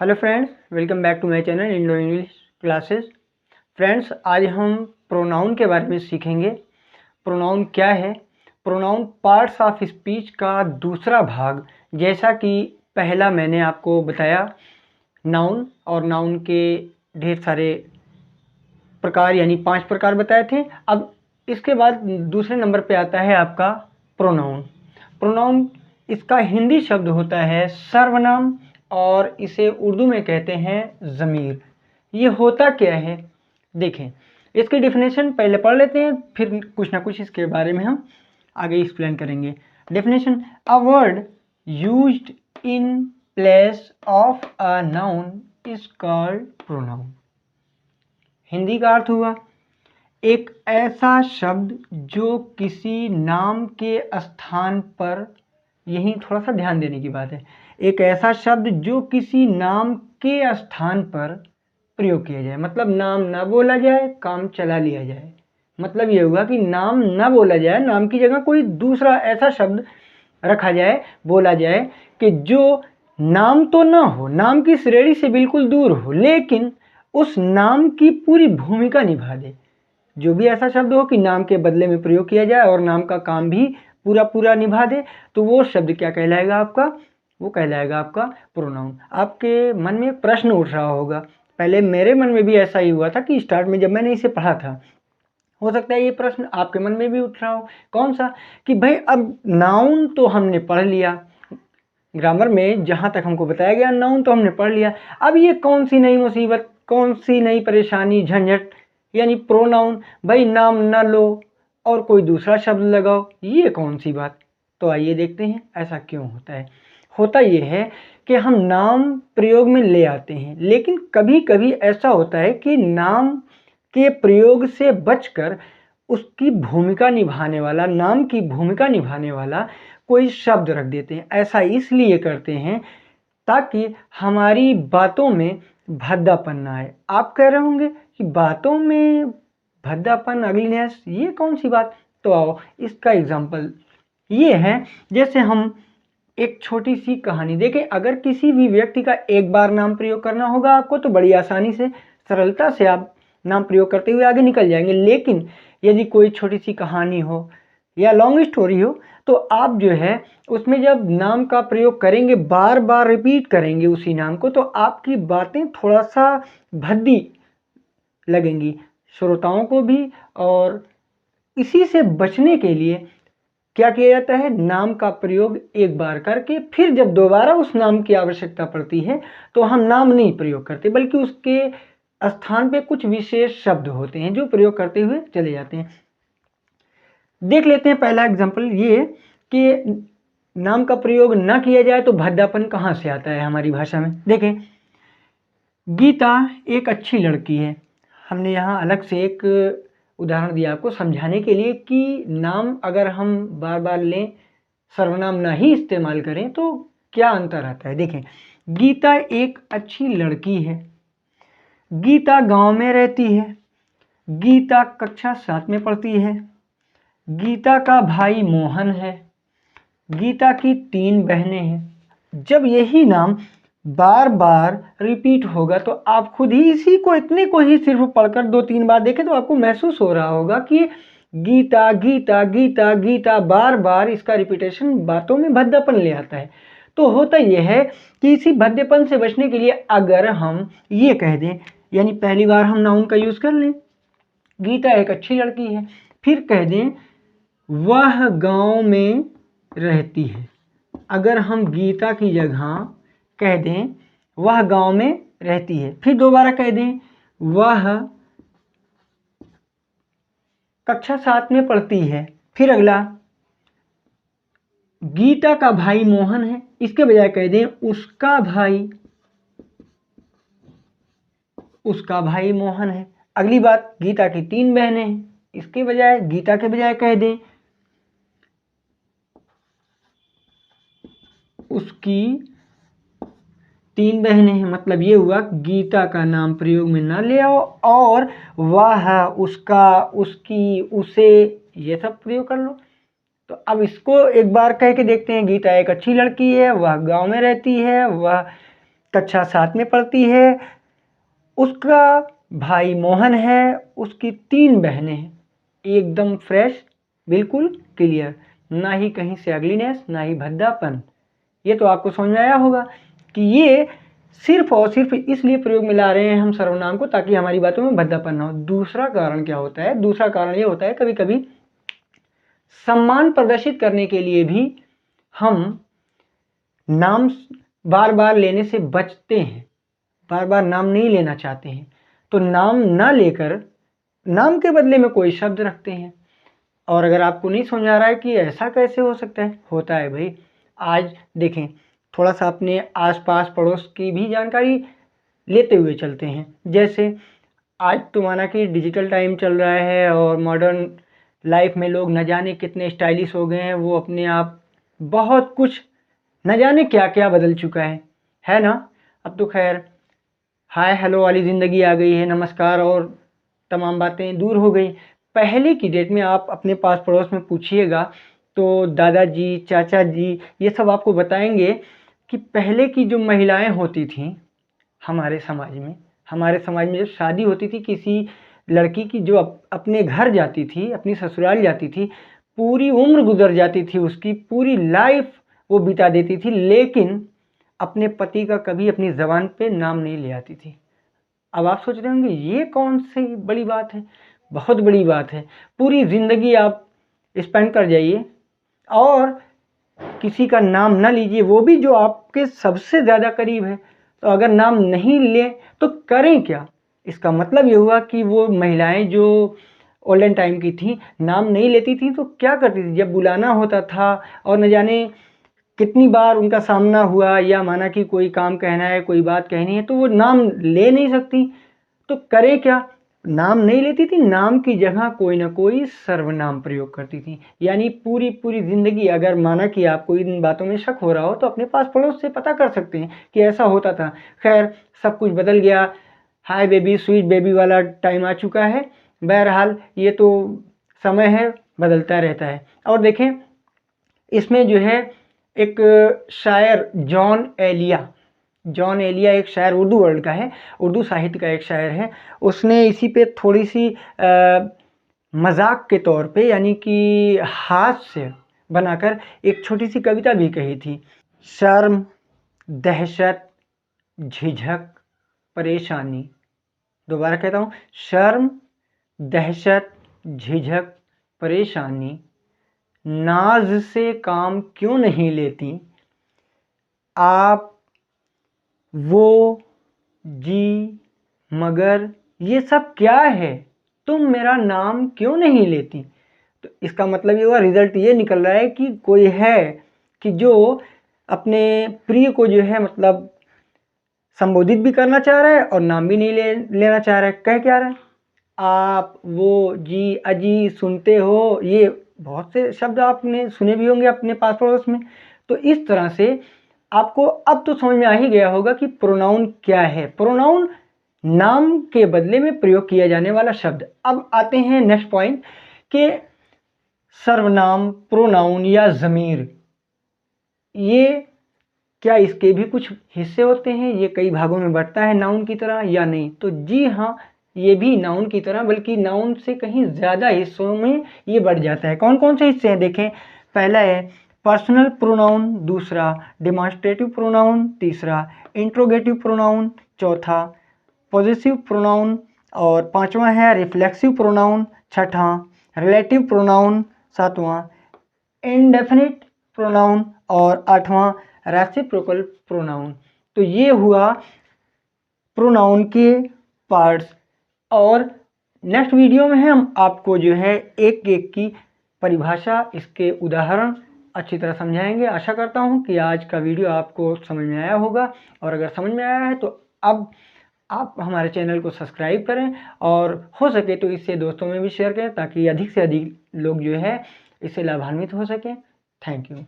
Hello friends, welcome back to my channel Indo English classes. Friends, आज हम pronoun के बारे में सीखेंगे। प्रोनाउन क्या है? प्रोनाउन पार्ट्स ऑफ स्पीच का दूसरा भाग। जैसा कि पहला मैंने आपको बताया नाउन, और नाउन के ढेर सारे प्रकार यानी 5 प्रकार बताए थे। अब इसके बाद दूसरे नंबर पे आता है आपका प्रोनाउन। प्रोनाउन इसका हिंदी शब्द होता है सर्वनाम, और इसे उर्दू में कहते हैं ज़मीर। ये होता क्या है देखें। इसकी डेफिनेशन पहले पढ़ लेते हैं, फिर कुछ ना कुछ इसके बारे में हम आगे एक्सप्लेन करेंगे। Definition: a word used in place of a noun is called pronoun. Hindi का अर्थ हुआ एक ऐसा शब्द जो किसी नाम के स्थान पर, यही थोड़ा सा ध्यान देने की बात है, एक ऐसा शब्द जो किसी नाम के स्थान पर प्रयोग किया जाए। मतलब नाम ना बोला जाए, काम चला लिया जाए। मतलब ये हुआ कि नाम ना बोला जाए, नाम की जगह कोई दूसरा ऐसा शब्द रखा जाए, बोला जाए कि जो नाम तो ना हो, नाम की श्रेणी से बिल्कुल दूर हो, लेकिन उस नाम की पूरी भूमिका निभा दे। जो भी ऐसा शब्द हो कि नाम के बदले में प्रयोग किया जाए और नाम का काम भी पूरा पूरा निभा दे, तो वो शब्द क्या कहलाएगा आपका? वो कहलाएगा आपका प्रोनाउन। आपके मन में एक प्रश्न उठ रहा होगा, पहले मेरे मन में भी ऐसा ही हुआ था कि स्टार्ट में जब मैंने इसे पढ़ा था, हो सकता है ये प्रश्न आपके मन में भी उठ रहा हो। कौन सा? कि भाई अब नाउन तो हमने पढ़ लिया, ग्रामर में जहाँ तक हमको बताया गया नाउन तो हमने पढ़ लिया, अब ये कौन सी नई मुसीबत, कौन सी नई परेशानी, झंझट, यानी प्रोनाउन। भाई नाम न लो और कोई दूसरा शब्द लगाओ, ये कौन सी बात? तो आइए देखते हैं ऐसा क्यों होता है। होता ये है कि हम नाम प्रयोग में ले आते हैं, लेकिन कभी कभी ऐसा होता है कि नाम के प्रयोग से बचकर उसकी भूमिका निभाने वाला, नाम की भूमिका निभाने वाला कोई शब्द रख देते हैं। ऐसा इसलिए करते हैं ताकि हमारी बातों में भद्दापन ना आए। आप कह रहे होंगे कि बातों में भद्दापन, अगलीनेस, ये कौन सी बात? तो आओ इसका एग्जाम्पल ये है, जैसे हम एक छोटी सी कहानी देखें। अगर किसी भी व्यक्ति का एक बार नाम प्रयोग करना होगा आपको, तो बड़ी आसानी से, सरलता से आप नाम प्रयोग करते हुए आगे निकल जाएंगे। लेकिन यदि कोई छोटी सी कहानी हो या लॉन्ग स्टोरी हो, तो आप जो है उसमें जब नाम का प्रयोग करेंगे, बार बार रिपीट करेंगे उसी नाम को, तो आपकी बातें थोड़ा सा भद्दी लगेंगी श्रोताओं को भी। और इसी से बचने के लिए क्या किया जाता है? नाम का प्रयोग एक बार करके फिर जब दोबारा उस नाम की आवश्यकता पड़ती है तो हम नाम नहीं प्रयोग करते, बल्कि उसके स्थान पे कुछ विशेष शब्द होते हैं जो प्रयोग करते हुए चले जाते हैं। देख लेते हैं पहला एग्जाम्पल ये कि नाम का प्रयोग ना किया जाए तो भद्दापन कहाँ से आता है हमारी भाषा में। देखें, गीता एक अच्छी लड़की है। हमने यहाँ अलग से एक उदाहरण दिया आपको समझाने के लिए कि नाम अगर हम बार बार लें, सर्वनाम ना ही इस्तेमाल करें, तो क्या अंतर आता है। देखें, गीता एक अच्छी लड़की है, गीता गांव में रहती है, गीता कक्षा 7 में पढ़ती है, गीता का भाई मोहन है, गीता की 3 बहनें हैं। जब यही नाम बार बार रिपीट होगा तो आप खुद ही इसी को, इतने को ही सिर्फ पढ़कर 2-3 बार देखें तो आपको महसूस हो रहा होगा कि गीता गीता गीता गीता, बार बार इसका रिपीटेशन बातों में भद्दापन ले आता है। तो होता यह है कि इसी भद्देपन से बचने के लिए अगर हम ये कह दें, यानी पहली बार हम नाउन का यूज कर लें, गीता एक अच्छी लड़की है, फिर कह दें वह गांव में रहती है। अगर हम गीता की जगह कह दें वह गांव में रहती है, फिर दोबारा कह दें वह कक्षा 7 में पढ़ती है, फिर अगला गीता का भाई मोहन है, इसके बजाय कह दें उसका भाई मोहन है। अगली बात, गीता की 3 बहनें हैं, इसके बजाय, गीता के बजाय कह दें उसकी 3 बहनें हैं। मतलब ये हुआ गीता का नाम प्रयोग में ना ले आओ और वह, उसका, उसकी, उसे, ये सब प्रयोग कर लो। तो अब इसको एक बार कह के देखते हैं। गीता एक अच्छी लड़की है, वह गांव में रहती है, वह कक्षा 7 में पढ़ती है, उसका भाई मोहन है, उसकी 3 बहनें हैं। एकदम फ्रेश, बिल्कुल क्लियर, ना ही कहीं से अगलीनेस, ना ही भद्दापन। ये तो आपको समझ में आया होगा कि ये सिर्फ और सिर्फ इसलिए प्रयोग में ला रहे हैं हम सर्वनाम को ताकि हमारी बातों में भद्दापन ना हो। दूसरा कारण क्या होता है? दूसरा कारण ये होता है कभी कभी सम्मान प्रदर्शित करने के लिए भी हम नाम बार बार लेने से बचते हैं, बार बार नाम नहीं लेना चाहते हैं, तो नाम ना लेकर नाम के बदले में कोई शब्द रखते हैं। और अगर आपको नहीं समझ आ रहा है कि ऐसा कैसे हो सकता है, होता है भाई। आज देखें, थोड़ा सा अपने आसपास पड़ोस की भी जानकारी लेते हुए चलते हैं। जैसे आज तो माना कि डिजिटल टाइम चल रहा है और मॉडर्न लाइफ में लोग न जाने कितने स्टाइलिश हो गए हैं, वो अपने आप बहुत कुछ न जाने क्या क्या बदल चुका है ना। अब तो खैर हाय हेलो वाली ज़िंदगी आ गई है, नमस्कार और तमाम बातें दूर हो गई। पहले की डेट में आप अपने पास पड़ोस में पूछिएगा तो दादाजी, चाचा जी ये सब आपको बताएंगे कि पहले की जो महिलाएं होती थीं हमारे समाज में जब शादी होती थी किसी लड़की की, जो अपने घर जाती थी, अपनी ससुराल जाती थी, पूरी उम्र गुजर जाती थी, उसकी पूरी लाइफ वो बिता देती थी, लेकिन अपने पति का कभी अपनी ज़बान पे नाम नहीं ले आती थी। अब आप सोच रहे होंगे ये कौन सी बड़ी बात है? बहुत बड़ी बात है। पूरी ज़िंदगी आप स्पेंड कर जाइए और किसी का नाम ना लीजिए, वो भी जो आपके सबसे ज़्यादा करीब है। तो अगर नाम नहीं लें तो करें क्या? इसका मतलब ये हुआ कि वो महिलाएं जो ओल्डन टाइम की थी, नाम नहीं लेती थी तो क्या करती थी? जब बुलाना होता था और न जाने कितनी बार उनका सामना हुआ, या माना कि कोई काम कहना है, कोई बात कहनी है, तो वो नाम ले नहीं सकती, तो करे क्या? नाम नहीं लेती थी, नाम की जगह कोई ना कोई सर्वनाम प्रयोग करती थी। यानी पूरी पूरी ज़िंदगी, अगर माना कि आपको इन बातों में शक हो रहा हो तो अपने पास पड़ोस से पता कर सकते हैं कि ऐसा होता था। खैर सब कुछ बदल गया, हाय बेबी स्वीट बेबी वाला टाइम आ चुका है। बहरहाल ये तो समय है, बदलता रहता है। और देखें इसमें जो है एक शायर जॉन एलिया एक शायर उर्दू वर्ल्ड का है, उर्दू साहित्य का एक शायर है। उसने इसी पे थोड़ी सी मजाक के तौर पे, यानी कि हास्य बनाकर एक छोटी सी कविता भी कही थी। शर्म, दहशत, झिझक, परेशानी। दोबारा कहता हूँ, शर्म, दहशत, झिझक, परेशानी, नाज से काम क्यों नहीं लेती आप, वो, जी, मगर ये सब क्या है, तुम मेरा नाम क्यों नहीं लेती। तो इसका मतलब ये हुआ, रिजल्ट ये निकल रहा है कि कोई है कि जो अपने प्रिय को जो है मतलब संबोधित भी करना चाह रहा है और नाम भी नहीं लेना चाह रहा है। कह क्या रहा है? आप, वो, जी, अजी, सुनते हो, ये बहुत से शब्द आपने सुने भी होंगे अपने पास पड़ोस में। तो इस तरह से आपको अब तो समझ में आ ही गया होगा कि प्रोनाउन क्या है। प्रोनाउन नाम के बदले में प्रयोग किया जाने वाला शब्द। अब आते हैं नेक्स्ट पॉइंट कि सर्वनाम, प्रोनाउन या ज़मीर, ये क्या इसके भी कुछ हिस्से होते हैं? ये कई भागों में बढ़ता है नाउन की तरह या नहीं? तो जी हाँ, ये भी नाउन की तरह, बल्कि नाउन से कहीं ज़्यादा हिस्सों में ये बढ़ जाता है। कौन कौन से हिस्से हैं देखें। पहला है पर्सनल प्रोनाउन, दूसरा डिमॉन्स्ट्रेटिव प्रोनाउन, तीसरा इंट्रोगेटिव प्रोनाउन, चौथा पॉजेसिव प्रोनाउन, और पांचवा है रिफ्लेक्सिव प्रोनाउन, छठा रिलेटिव प्रोनाउन, सातवां इंडेफिनिट प्रोनाउन, और आठवां रेसिप्रोकल प्रोनाउन। तो ये हुआ प्रोनाउन के पार्ट्स। और नेक्स्ट वीडियो में हम आपको जो है एक एक की परिभाषा, इसके उदाहरण अच्छी तरह समझाएंगे। आशा करता हूं कि आज का वीडियो आपको समझ में आया होगा, और अगर समझ में आया है तो अब आप हमारे चैनल को सब्सक्राइब करें, और हो सके तो इसे दोस्तों में भी शेयर करें ताकि अधिक से अधिक लोग जो है इससे लाभान्वित हो सकें। Thank you.